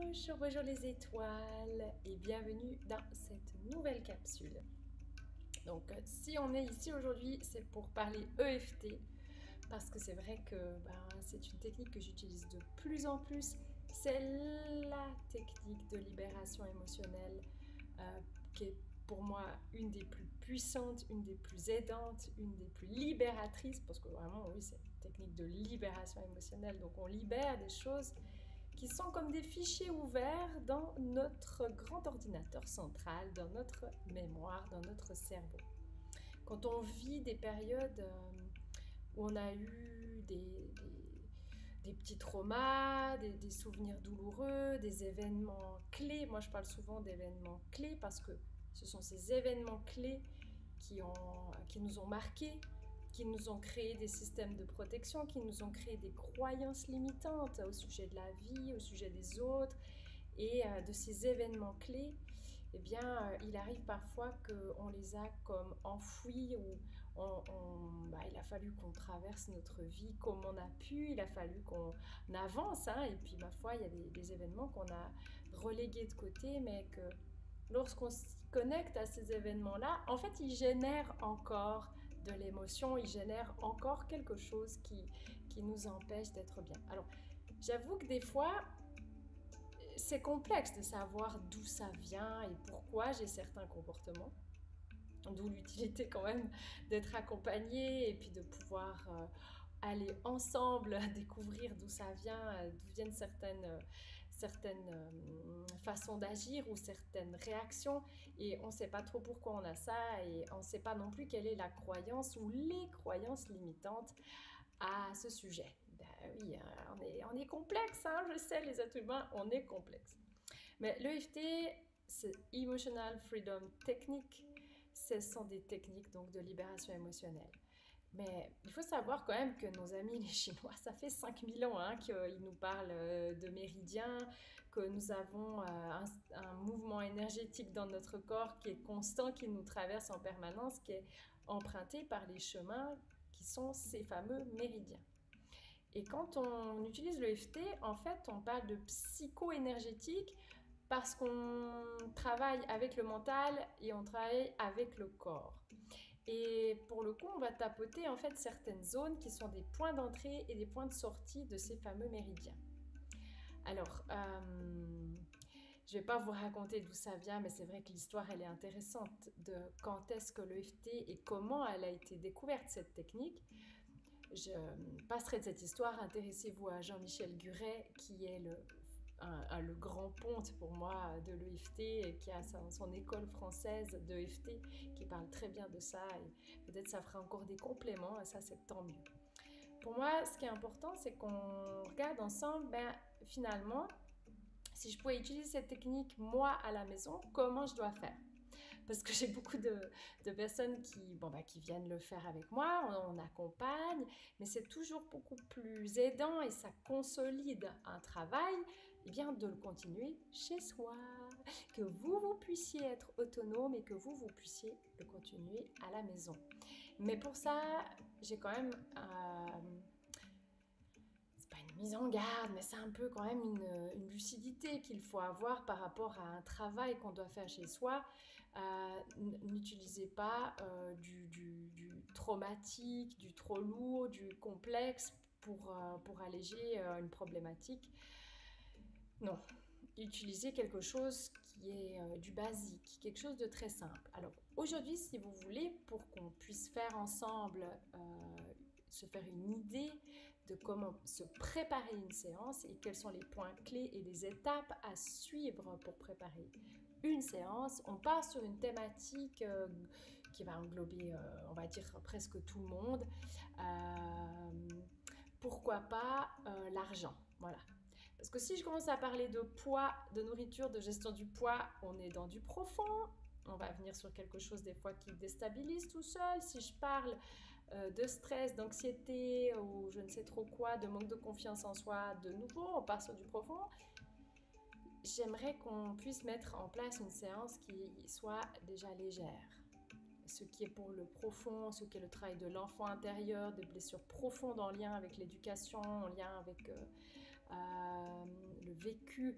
Bonjour les étoiles et bienvenue dans cette nouvelle capsule. Donc si on est ici aujourd'hui, c'est pour parler EFT parce que c'est vrai que c'est une technique que j'utilise de plus en plus. C'est la technique de libération émotionnelle qui est pour moi une des plus puissantes, une des plus aidantes, une des plus libératrices parce que vraiment oui c'est une technique de libération émotionnelle, donc on libère des choses qui sont comme des fichiers ouverts dans notre grand ordinateur central, dans notre mémoire, dans notre cerveau. Quand on vit des périodes où on a eu des petits traumas, des souvenirs douloureux, des événements clés, moi je parle souvent d'événements clés parce que ce sont ces événements clés qui nous ont marqués, qui nous ont créé des systèmes de protection, qui nous ont créé des croyances limitantes au sujet de la vie, au sujet des autres. Et de ces événements clés, eh bien, il arrive parfois qu'on les a comme enfouis ou il a fallu qu'on traverse notre vie comme on a pu, il a fallu qu'on avance. Et puis, ma foi, il y a des événements qu'on a relégués de côté, mais que lorsqu'on s'y connecte à ces événements-là, en fait, ils génèrent encore de l'émotion, ils génèrent encore quelque chose qui nous empêche d'être bien. Alors, j'avoue que des fois, c'est complexe de savoir d'où ça vient et pourquoi j'ai certains comportements. D'où l'utilité quand même d'être accompagné et puis de pouvoir aller ensemble découvrir d'où ça vient, d'où viennent certaines façons d'agir ou certaines réactions. Et on ne sait pas trop pourquoi on a ça et on ne sait pas non plus quelle est la croyance ou les croyances limitantes à ce sujet. Ben oui, on est complexe, je sais, les êtres humains, on est complexe. Mais l'EFT, c'est Emotional Freedom Technique. Ce sont des techniques donc de libération émotionnelle. Mais il faut savoir quand même que nos amis les Chinois, ça fait 5000 ans qu'ils nous parlent de méridiens, que nous avons un mouvement énergétique dans notre corps qui est constant, qui nous traverse en permanence, qui est emprunté par les chemins qui sont ces fameux méridiens. Et quand on utilise le FT, en fait, on parle de psycho-énergétique parce qu'on travaille avec le mental et on travaille avec le corps. Et pour le coup, on va tapoter en fait certaines zones qui sont des points d'entrée et des points de sortie de ces fameux méridiens. Alors, je ne vais pas vous raconter d'où ça vient, mais c'est vrai que l'histoire, elle est intéressante de quand est-ce que l'EFT et comment elle a été découverte, cette technique. Je passerai de cette histoire. Intéressez-vous à Jean-Michel Guret, qui est le grand ponte pour moi de l'EFT et qui a son école française d'EFT qui parle très bien de ça. Et peut-être ça fera encore des compléments et ça, c'est tant mieux. Pour moi, ce qui est important, c'est qu'on regarde ensemble, finalement, si je pouvais utiliser cette technique moi à la maison, comment je dois faire? Parce que j'ai beaucoup de personnes qui viennent le faire avec moi, on accompagne, mais c'est toujours beaucoup plus aidant et ça consolide un travail, de le continuer chez soi, que vous puissiez être autonome et que vous puissiez le continuer à la maison. Mais pour ça, j'ai quand même c'est pas une mise en garde, mais c'est un peu quand même une lucidité qu'il faut avoir par rapport à un travail qu'on doit faire chez soi. N'utilisez pas du traumatique, du trop lourd, du complexe pour alléger une problématique. Non, utilisez quelque chose qui est du basique, quelque chose de très simple. Alors aujourd'hui, si vous voulez, pour qu'on puisse faire ensemble se faire une idée de comment se préparer une séance et quels sont les points clés et les étapes à suivre pour préparer une séance. On part sur une thématique qui va englober, on va dire, presque tout le monde. Pourquoi pas l'argent, voilà. Parce que si je commence à parler de poids, de nourriture, de gestion du poids, on est dans du profond. On va venir sur quelque chose des fois qui déstabilise tout seul. Si je parle de stress, d'anxiété ou je ne sais trop quoi, de manque de confiance en soi, de nouveau, on part sur du profond. J'aimerais qu'on puisse mettre en place une séance qui soit déjà légère. Ce qui est pour le profond, ce qui est le travail de l'enfant intérieur, des blessures profondes en lien avec l'éducation, en lien avec le vécu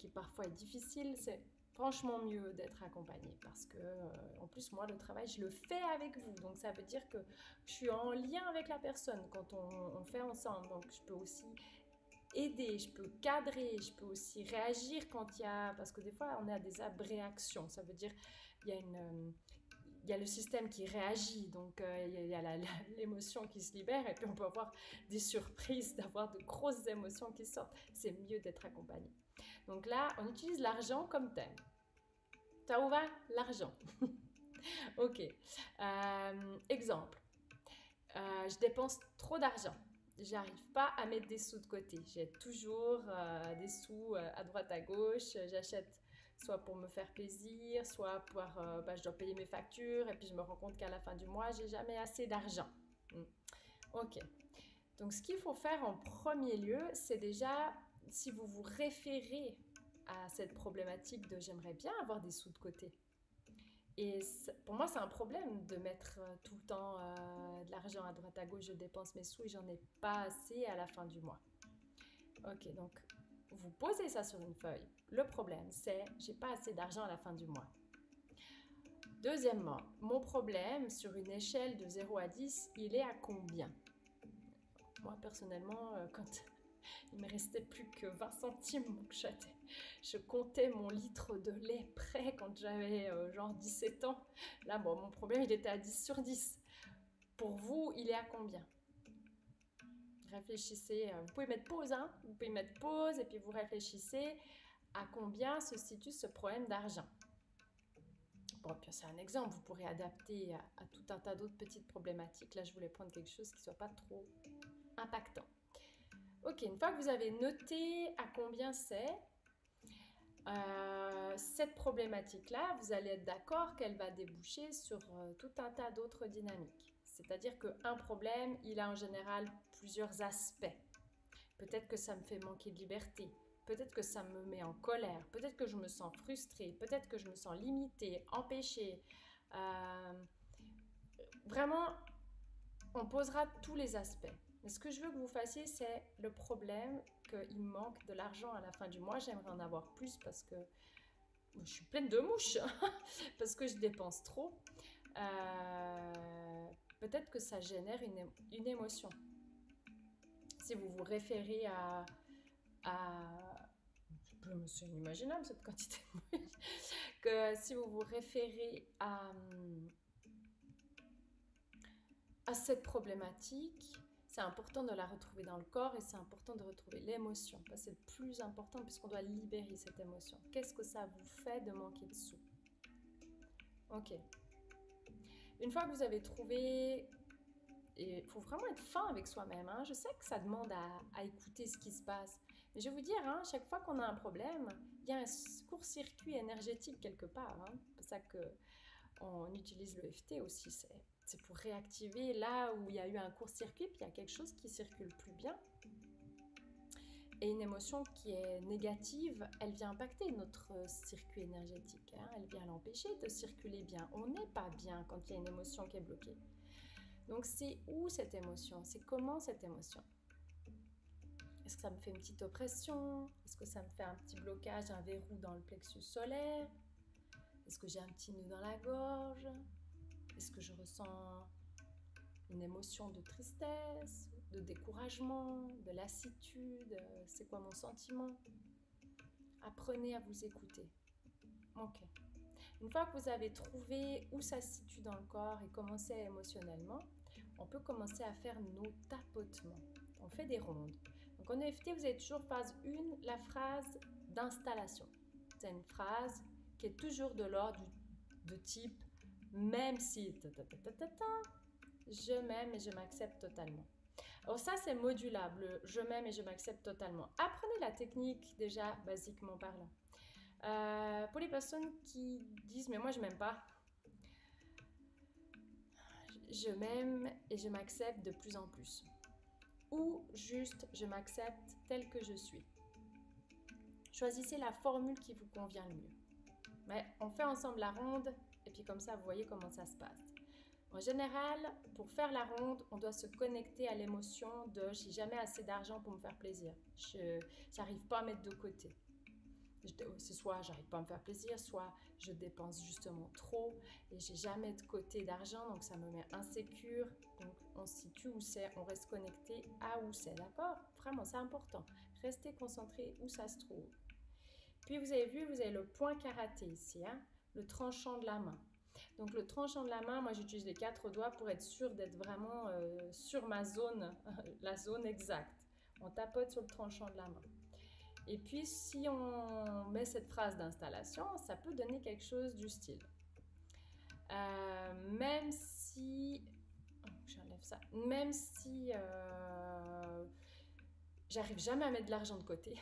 qui parfois est difficile, c'est franchement mieux d'être accompagné parce que, en plus, moi, le travail, je le fais avec vous. Donc, ça veut dire que je suis en lien avec la personne quand on fait ensemble. Donc, je peux aussi aider, je peux cadrer, je peux aussi réagir quand il y a... Parce que des fois, on a des abréactions. Ça veut dire il y a il y a le système qui réagit, donc il y a l'émotion qui se libère, et puis on peut avoir des surprises, d'avoir de grosses émotions qui sortent. C'est mieux d'être accompagné. Donc là, on utilise l'argent comme thème. Ça vous va? L'argent. Ok. Exemple. Je dépense trop d'argent. J'arrive pas à mettre des sous de côté. J'ai toujours des sous à droite à gauche. J'achète soit pour me faire plaisir, soit pour je dois payer mes factures et puis je me rends compte qu'à la fin du mois, j'ai jamais assez d'argent. Ok. Donc ce qu'il faut faire en premier lieu, c'est déjà, si vous vous référez à cette problématique de j'aimerais bien avoir des sous de côté. Et pour moi, c'est un problème de mettre tout le temps de l'argent à droite à gauche. Je dépense mes sous et j'en ai pas assez à la fin du mois. Ok, donc vous posez ça sur une feuille. Le problème, c'est j'ai pas assez d'argent à la fin du mois. Deuxièmement, mon problème sur une échelle de 0 à 10, il est à combien? Moi, personnellement, quand il me restait plus que 20 centimes, donc je comptais mon litre de lait prêt quand j'avais genre 17 ans. Là, bon, mon problème, il était à 10 sur 10. Pour vous, il est à combien? Réfléchissez. Vous pouvez mettre pause, hein? Vous pouvez mettre pause et puis vous réfléchissez à combien se situe ce problème d'argent. Bon, puis c'est un exemple. Vous pourrez adapter à tout un tas d'autres petites problématiques. Là, je voulais prendre quelque chose qui ne soit pas trop impactant. Ok, une fois que vous avez noté à combien c'est, cette problématique-là, vous allez être d'accord qu'elle va déboucher sur tout un tas d'autres dynamiques. C'est-à-dire qu'un problème, il a en général plusieurs aspects. Peut-être que ça me fait manquer de liberté, peut-être que ça me met en colère, peut-être que je me sens frustrée, peut-être que je me sens limitée, empêchée. Vraiment, on posera tous les aspects. Mais ce que je veux que vous fassiez, c'est le problème qu'il manque de l'argent à la fin du mois. J'aimerais en avoir plus parce que je suis pleine de mouches, parce que je dépense trop. Peut-être que ça génère une émotion. Si vous vous référez c'est inimaginable cette quantité de mouches, que si vous vous référez à cette problématique, c'est important de la retrouver dans le corps et c'est important de retrouver l'émotion. Parce que c'est le plus important puisqu'on doit libérer cette émotion. Qu'est-ce que ça vous fait de manquer de sous? Ok. Une fois que vous avez trouvé, et il faut vraiment être fin avec soi-même. Hein. Je sais que ça demande à écouter ce qui se passe. Mais je vais vous dire, hein, chaque fois qu'on a un problème, il y a un court-circuit énergétique quelque part. Hein. C'est pour ça qu'on utilise l'EFT aussi. C'est pour réactiver là où il y a eu un court-circuit, puis il y a quelque chose qui circule plus bien. Et une émotion qui est négative, elle vient impacter notre circuit énergétique. Hein. Elle vient l'empêcher de circuler bien. On n'est pas bien quand il y a une émotion qui est bloquée. Donc c'est où cette émotion? C'est comment cette émotion? Est-ce que ça me fait une petite oppression? Est-ce que ça me fait un petit blocage, un verrou dans le plexus solaire? Est-ce que j'ai un petit nœud dans la gorge? Est-ce que je ressens une émotion de tristesse, de découragement, de lassitude? C'est quoi mon sentiment? Apprenez à vous écouter. Ok. Une fois que vous avez trouvé où ça se situe dans le corps et commencé émotionnellement, on peut commencer à faire nos tapotements. On fait des rondes. Donc en EFT, vous avez toujours phase 1, la phrase d'installation. C'est une phrase qui est toujours de l'ordre de type « même si je m'aime et je m'accepte totalement ». Alors ça, c'est modulable. Je m'aime et je m'accepte totalement. Apprenez la technique déjà, basiquement parlant. Pour les personnes qui disent « mais moi, je m'aime pas », je m'aime et je m'accepte de plus en plus. Ou juste, je m'accepte tel que je suis. Choisissez la formule qui vous convient le mieux. Mais on fait ensemble la ronde et puis comme ça, vous voyez comment ça se passe. En général, pour faire la ronde, on doit se connecter à l'émotion de « j'ai jamais assez d'argent pour me faire plaisir. Je n'arrive pas à mettre de côté ». C'est soit j'arrive pas à me faire plaisir, soit je dépense justement trop et j'ai jamais de côté d'argent, donc ça me met insécure. Donc on se situe où c'est, on reste connecté à où c'est, d'accord? Vraiment, c'est important. Restez concentré où ça se trouve. Puis vous avez vu, vous avez le point karaté ici, hein, le tranchant de la main. Donc le tranchant de la main, moi j'utilise les 4 doigts pour être sûre d'être vraiment sur ma zone, la zone exacte. On tapote sur le tranchant de la main. Et puis si on met cette phrase d'installation, ça peut donner quelque chose du style. Même si... Oh, j'enlève ça. Même si j'arrive jamais à mettre de l'argent de côté.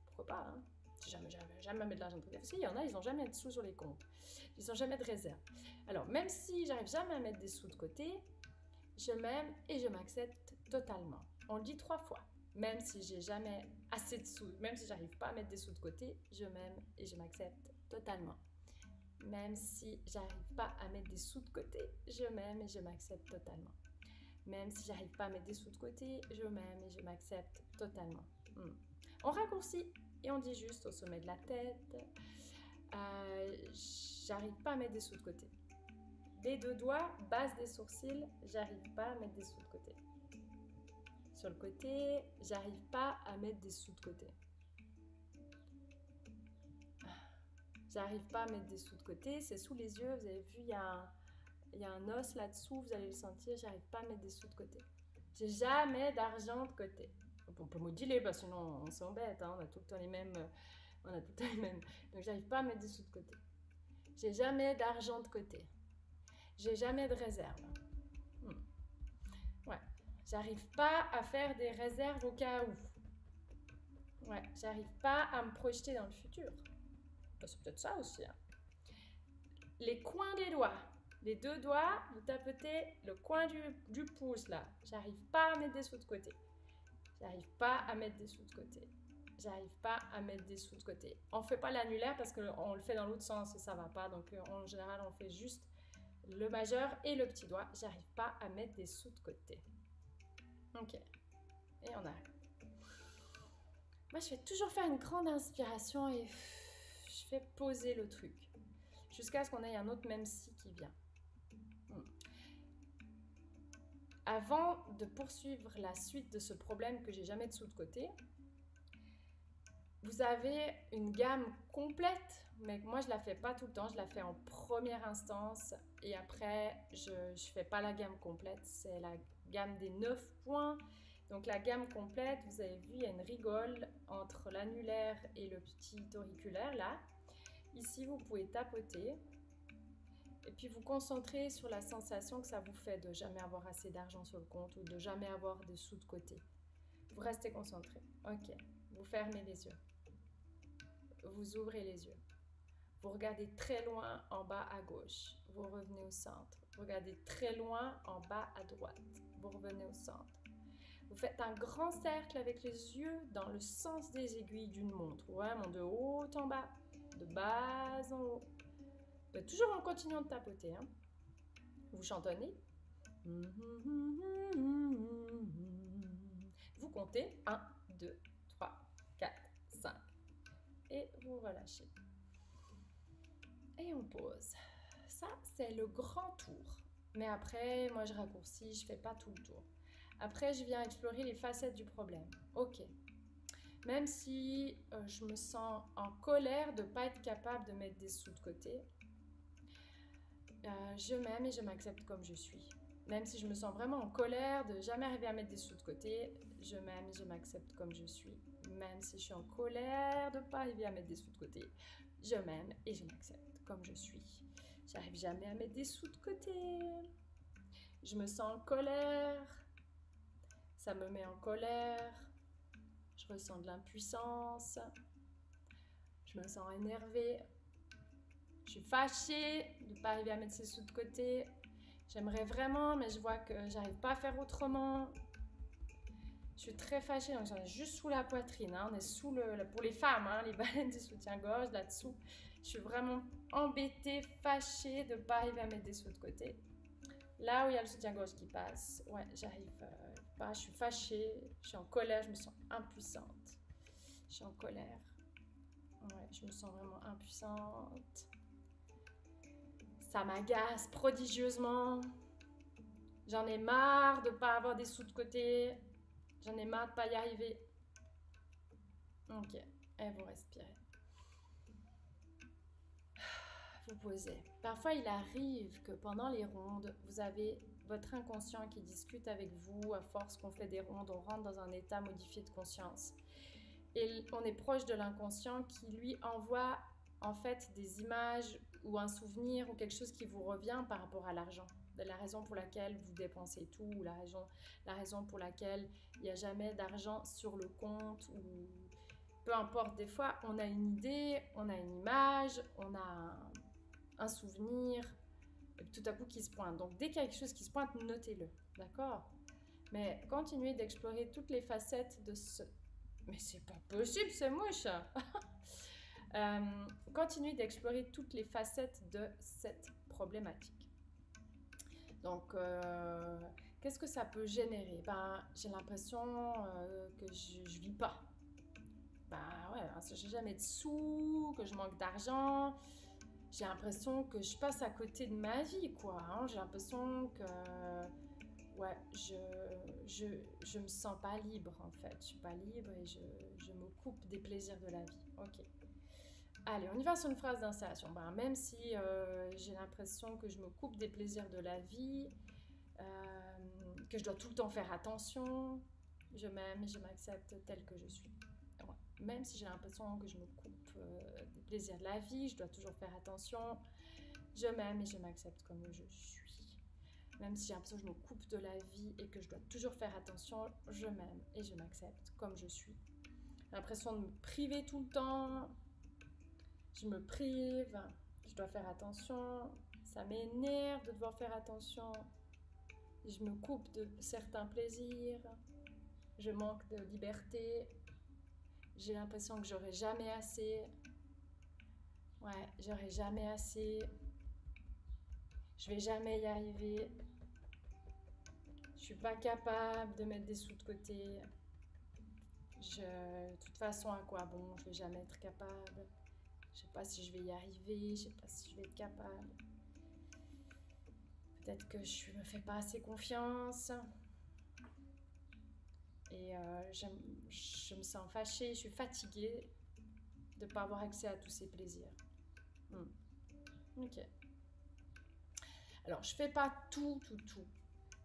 Pourquoi pas, hein? Jamais à mettre de l'argent de côté. Parce qu'il y en a, ils n'ont jamais de sous sur les comptes. Ils n'ont jamais de réserve. Alors, même si j'arrive jamais à mettre des sous de côté, je m'aime et je m'accepte totalement. On le dit 3 fois. Même si j'ai jamais assez de sous, même si j'arrive pas à mettre des sous de côté, je m'aime et je m'accepte totalement. Même si j'arrive pas à mettre des sous de côté, je m'aime et je m'accepte totalement. Même si j'arrive pas à mettre des sous de côté, je m'aime et je m'accepte totalement. On raccourcit et on dit juste au sommet de la tête, j'arrive pas à mettre des sous de côté. Des 2 doigts, base des sourcils, j'arrive pas à mettre des sous de côté. Sur le côté, j'arrive pas à mettre des sous de côté. J'arrive pas à mettre des sous de côté, c'est sous les yeux, vous avez vu, il y a un os là-dessous, vous allez le sentir, j'arrive pas à mettre des sous de côté. J'ai jamais d'argent de côté. On peut moduler, parce que sinon on s'embête, hein, on a tout le temps les mêmes. Donc j'arrive pas à mettre des sous de côté. J'ai jamais d'argent de côté. J'ai jamais de réserve. Ouais. J'arrive pas à faire des réserves au cas où. Ouais, j'arrive pas à me projeter dans le futur. C'est peut-être ça aussi, hein. Les coins des doigts. Les 2 doigts, vous tapotez le coin du pouce là. J'arrive pas à mettre des sous de côté. J'arrive pas à mettre des sous de côté. J'arrive pas à mettre des sous de côté. On fait pas l'annulaire parce qu'on le fait dans l'autre sens et ça va pas. Donc en général, on fait juste le majeur et le petit doigt. J'arrive pas à mettre des sous de côté. Ok. Et on arrête. Moi, je vais toujours faire une grande inspiration et je fais poser le truc. Jusqu'à ce qu'on ait un autre même si qui vient. Avant de poursuivre la suite de ce problème que j'ai jamais de sous de côté, vous avez une gamme complète, mais moi je la fais pas tout le temps, je la fais en première instance et après je fais pas la gamme complète, c'est la gamme des 9 points. Donc la gamme complète, vous avez vu, il y a une rigole entre l'annulaire et le petit auriculaire là. Ici vous pouvez tapoter et puis vous concentrer sur la sensation que ça vous fait de jamais avoir assez d'argent sur le compte ou de jamais avoir de sous de côté. Vous restez concentré. Ok. Vous fermez les yeux. Vous ouvrez les yeux. Vous regardez très loin en bas à gauche. Vous revenez au centre. Vous regardez très loin en bas à droite. Vous revenez au centre. Vous faites un grand cercle avec les yeux dans le sens des aiguilles d'une montre. Vraiment de haut en bas, de bas en haut. Toujours en continuant de tapoter. Hein. Vous chantonnez. Vous comptez 1, 2, 3, 4, 5. Et vous relâchez. Et on pose. Ça, c'est le grand tour. Mais après, moi, je raccourcis, je ne fais pas tout le tour. Après, je viens explorer les facettes du problème. Ok. Même si je me sens en colère de ne pas être capable de mettre des sous de côté, je m'aime et je m'accepte comme je suis. Même si je me sens vraiment en colère de jamais arriver à mettre des sous de côté, je m'aime et je m'accepte comme je suis. Même si je suis en colère de ne pas arriver à mettre des sous de côté, je m'aime et je m'accepte comme je suis. J'arrive jamais à mettre des sous de côté. Je me sens en colère. Ça me met en colère. Je ressens de l'impuissance. Je me sens énervée. Je suis fâchée de ne pas arriver à mettre ces sous de côté. J'aimerais vraiment, mais je vois que j'arrive pas à faire autrement. Je suis très fâchée, donc j'en ai juste sous la poitrine. Hein. On est sous pour les femmes, hein, les baleines du soutien-gorge, là-dessous. Je suis vraiment embêtée, fâchée de ne pas arriver à mettre des sous de côté. Là où il y a le soutien-gorge qui passe, ouais, j'arrive pas. Je suis fâchée, je suis en colère, je me sens impuissante. Je suis en colère. Ouais, je me sens vraiment impuissante. Ça m'agace prodigieusement. J'en ai marre de ne pas avoir des sous de côté. J'en ai marre de ne pas y arriver. Ok, et vous respirez. Vous posez. Parfois, il arrive que pendant les rondes, vous avez votre inconscient qui discute avec vous. À force qu'on fait des rondes, on rentre dans un état modifié de conscience. Et on est proche de l'inconscient qui lui envoie en fait des images ou un souvenir ou quelque chose qui vous revient par rapport à l'argent. De la raison pour laquelle vous dépensez tout, ou la raison pour laquelle il n'y a jamais d'argent sur le compte, ou peu importe, des fois on a une idée, on a une image, on a un souvenir, tout à coup qui se pointe. Donc dès qu'il y a quelque chose qui se pointe, notez-le, d'accord? Mais continuez d'explorer toutes les facettes de ce... Mais c'est pas possible, c'est mouche. Continuez d'explorer toutes les facettes de cette problématique. Donc, qu'est-ce que ça peut générer? Ben, j'ai l'impression que je vis pas. Ben ouais, j'ai jamais de sous, que je manque d'argent. J'ai l'impression que je passe à côté de ma vie, quoi. Hein. J'ai l'impression que... Ouais, je me sens pas libre, en fait. Je suis pas libre et je me coupe des plaisirs de la vie. Ok. Allez, on y va sur une phrase d'installation. Ben, même si j'ai l'impression que je me coupe des plaisirs de la vie, que je dois tout le temps faire attention, je m'aime et je m'accepte telle que je suis. Ouais. Même si j'ai l'impression que je me coupe des plaisirs de la vie, je dois toujours faire attention, je m'aime et je m'accepte comme je suis. Même si j'ai l'impression que je me coupe de la vie et que je dois toujours faire attention, je m'aime et je m'accepte comme je suis. J'ai l'impression de me priver tout le temps, je me prive, je dois faire attention, ça m'énerve de devoir faire attention, je me coupe de certains plaisirs, je manque de liberté, j'ai l'impression que j'aurai jamais assez, ouais, j'aurai jamais assez, je vais jamais y arriver, je suis pas capable de mettre des sous de côté, de toute façon à quoi bon, je vais jamais être capable. Je sais pas si je vais y arriver, je sais pas si je vais être capable. Peut-être que je me fais pas assez confiance. Et je me sens fâchée, je suis fatiguée de ne pas avoir accès à tous ces plaisirs. Ok. Alors, je fais pas tout.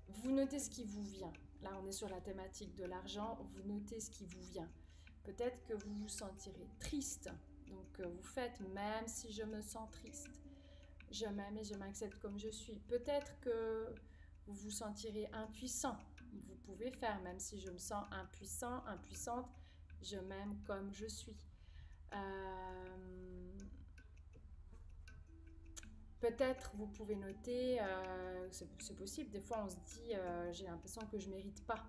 Vous notez ce qui vous vient. Là, on est sur la thématique de l'argent. Vous notez ce qui vous vient. Peut-être que vous vous sentirez triste. Donc, vous faites même si je me sens triste. Je m'aime et je m'accepte comme je suis. Peut-être que vous vous sentirez impuissant. Vous pouvez faire même si je me sens impuissant, impuissante. Je m'aime comme je suis. Peut-être vous pouvez noter, c'est possible, des fois on se dit j'ai l'impression que je ne mérite pas.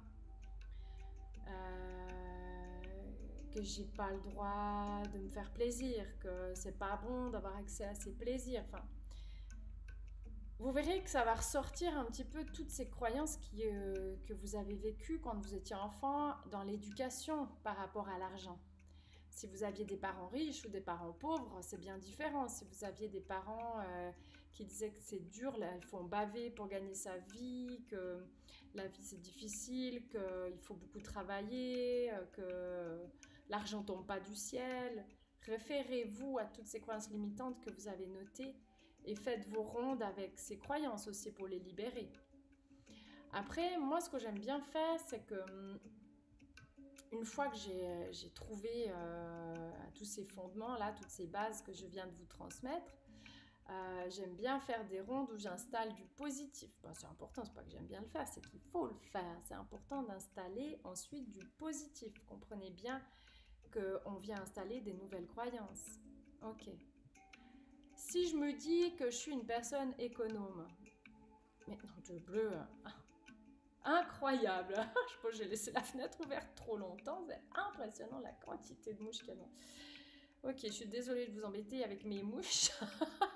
Que j'ai pas le droit de me faire plaisir, que c'est pas bon d'avoir accès à ces plaisirs. Enfin, vous verrez que ça va ressortir un petit peu toutes ces croyances que vous avez vécues quand vous étiez enfant dans l'éducation par rapport à l'argent. Si vous aviez des parents riches ou des parents pauvres, c'est bien différent. Si vous aviez des parents qui disaient que c'est dur, là, il faut en baver pour gagner sa vie, que la vie c'est difficile, qu'il faut beaucoup travailler, que l'argent ne tombe pas du ciel. Référez-vous à toutes ces croyances limitantes que vous avez notées et faites vos rondes avec ces croyances aussi pour les libérer. Après, moi, ce que j'aime bien faire, c'est que une fois que j'ai trouvé tous ces fondements-là, toutes ces bases que je viens de vous transmettre, j'aime bien faire des rondes où j'installe du positif. Bon, c'est important, c'est pas que j'aime bien le faire, c'est qu'il faut le faire. C'est important d'installer ensuite du positif. Comprenez bien qu'on vient installer des nouvelles croyances. Ok. Si je me dis que je suis une personne économe, mais non, de bleu, incroyable. Je pense que j'ai laissé la fenêtre ouverte trop longtemps. C'est impressionnant la quantité de mouches qu'il y a. Ok, je suis désolée de vous embêter avec mes mouches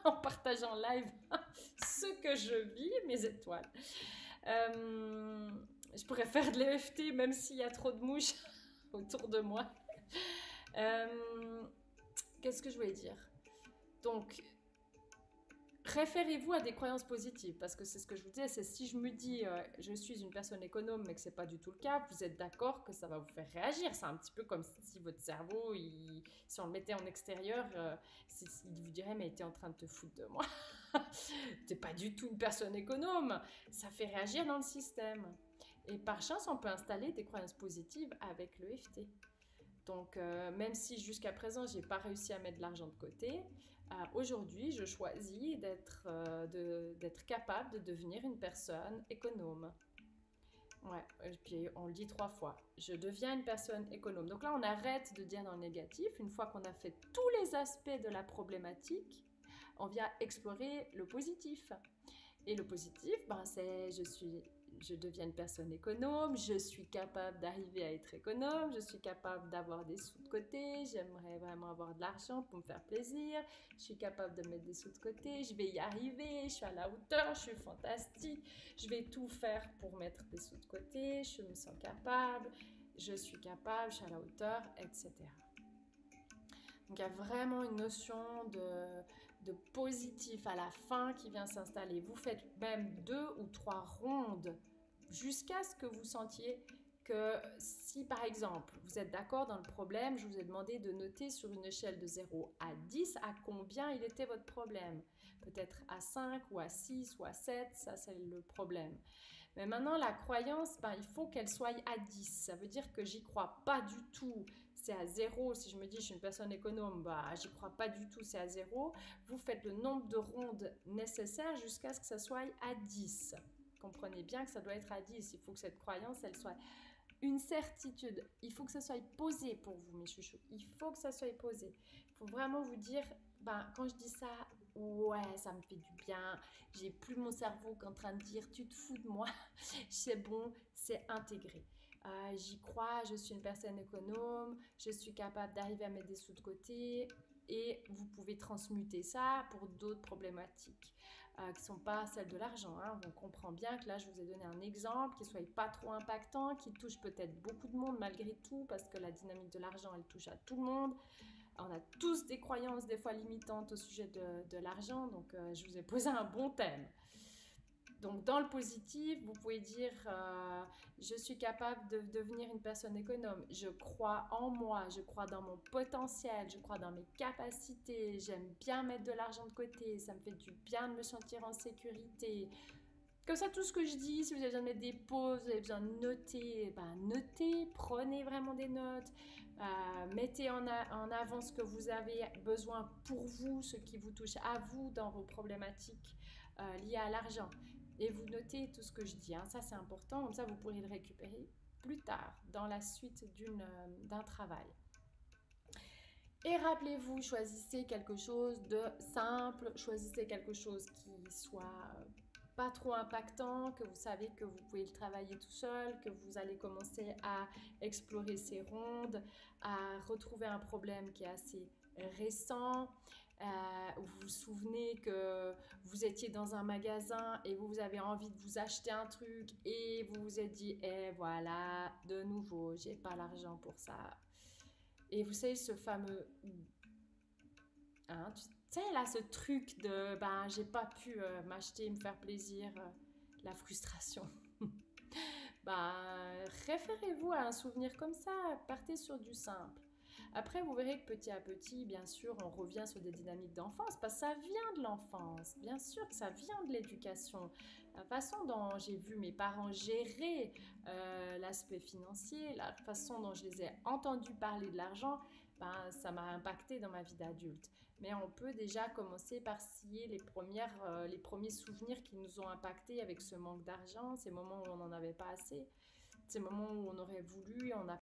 en partageant live ce que je vis, mes étoiles. Je pourrais faire de l'EFT même s'il y a trop de mouches autour de moi. qu'est-ce que je voulais dire? Donc, référez-vous à des croyances positives, parce que c'est ce que je vous disais, c'est si je me dis je suis une personne économe mais que c'est pas du tout le cas, vous êtes d'accord que ça va vous faire réagir. C'est un petit peu comme si votre cerveau, si on le mettait en extérieur, il vous dirait mais t'es en train de te foutre de moi. T'es pas du tout une personne économe. Ça fait réagir dans le système. Et par chance, on peut installer des croyances positives avec le l'EFT. Donc, même si jusqu'à présent, j'ai pas réussi à mettre de l'argent de côté, aujourd'hui, je choisis d'être capable de devenir une personne économe. Ouais, et puis on le dit 3 fois. Je deviens une personne économe. Donc là, on arrête de dire dans le négatif. Une fois qu'on a fait tous les aspects de la problématique, on vient explorer le positif. Et le positif, ben, c'est je deviens une personne économe, je suis capable d'arriver à être économe, je suis capable d'avoir des sous de côté, j'aimerais vraiment avoir de l'argent pour me faire plaisir, je suis capable de mettre des sous de côté, je vais y arriver, je suis à la hauteur, je suis fantastique, je vais tout faire pour mettre des sous de côté, je me sens capable, je suis capable, je suis à la hauteur, etc. Donc il y a vraiment une notion de positif à la fin qui vient s'installer. Vous faites même 2 ou 3 rondes jusqu'à ce que vous sentiez que si par exemple vous êtes d'accord dans le problème, je vous ai demandé de noter sur une échelle de 0 à 10 à combien il était votre problème. Peut-être à 5 ou à 6 ou à 7, ça c'est le problème. Mais maintenant, la croyance, ben, il faut qu'elle soit à 10. Ça veut dire que j'y crois pas du tout. C'est à 0. Si je me dis je suis une personne économe, bah, j'y crois pas du tout, c'est à 0. Vous faites le nombre de rondes nécessaires jusqu'à ce que ça soit à 10. Comprenez bien que ça doit être à 10. Il faut que cette croyance, elle soit une certitude. Il faut que ça soit posé pour vous, mes chouchous. Il faut que ça soit posé. Il faut vraiment vous dire, ben, quand je dis ça, ouais, ça me fait du bien. J'ai plus mon cerveau qu'en train de dire, tu te fous de moi. C'est bon, c'est intégré. J'y crois, je suis une personne économe, je suis capable d'arriver à mettre des sous de côté et vous pouvez transmuter ça pour d'autres problématiques qui ne sont pas celles de l'argent. Hein. On comprend bien que là, je vous ai donné un exemple qui ne soit pas trop impactant, qui touche peut-être beaucoup de monde malgré tout parce que la dynamique de l'argent, elle touche à tout le monde. On a tous des croyances des fois limitantes au sujet de l'argent, donc je vous ai posé un bon thème. Donc dans le positif, vous pouvez dire je suis capable de devenir une personne économe, je crois en moi, je crois dans mon potentiel, je crois dans mes capacités, j'aime bien mettre de l'argent de côté, ça me fait du bien de me sentir en sécurité. Comme ça, tout ce que je dis, si vous avez besoin de mettre des pauses, vous avez besoin de noter, ben notez, prenez vraiment des notes, mettez en avant ce que vous avez besoin pour vous, ce qui vous touche à vous dans vos problématiques liées à l'argent. Et vous notez tout ce que je dis, hein. Ça c'est important, comme ça vous pourrez le récupérer plus tard dans la suite d'un travail. Et rappelez-vous, choisissez quelque chose de simple, choisissez quelque chose qui soit pas trop impactant, que vous savez que vous pouvez le travailler tout seul, que vous allez commencer à explorer ces rondes, à retrouver un problème qui est assez récent. Vous vous souvenez que vous étiez dans un magasin et vous avez envie de vous acheter un truc et vous vous êtes dit, eh voilà, de nouveau, j'ai pas l'argent pour ça. Et vous savez, ce fameux... Hein, tu sais, là, ce truc de, ben, j'ai pas pu m'acheter, me faire plaisir, la frustration. Ben, référez-vous à un souvenir comme ça, partez sur du simple. Après, vous verrez que petit à petit, bien sûr, on revient sur des dynamiques d'enfance, parce que ça vient de l'enfance, bien sûr que ça vient de l'éducation. La façon dont j'ai vu mes parents gérer l'aspect financier, la façon dont je les ai entendus parler de l'argent, ben, ça m'a impacté dans ma vie d'adulte. Mais on peut déjà commencer par scier les premiers souvenirs qui nous ont impactés avec ce manque d'argent, ces moments où on n'en avait pas assez, ces moments où on aurait voulu, on n'a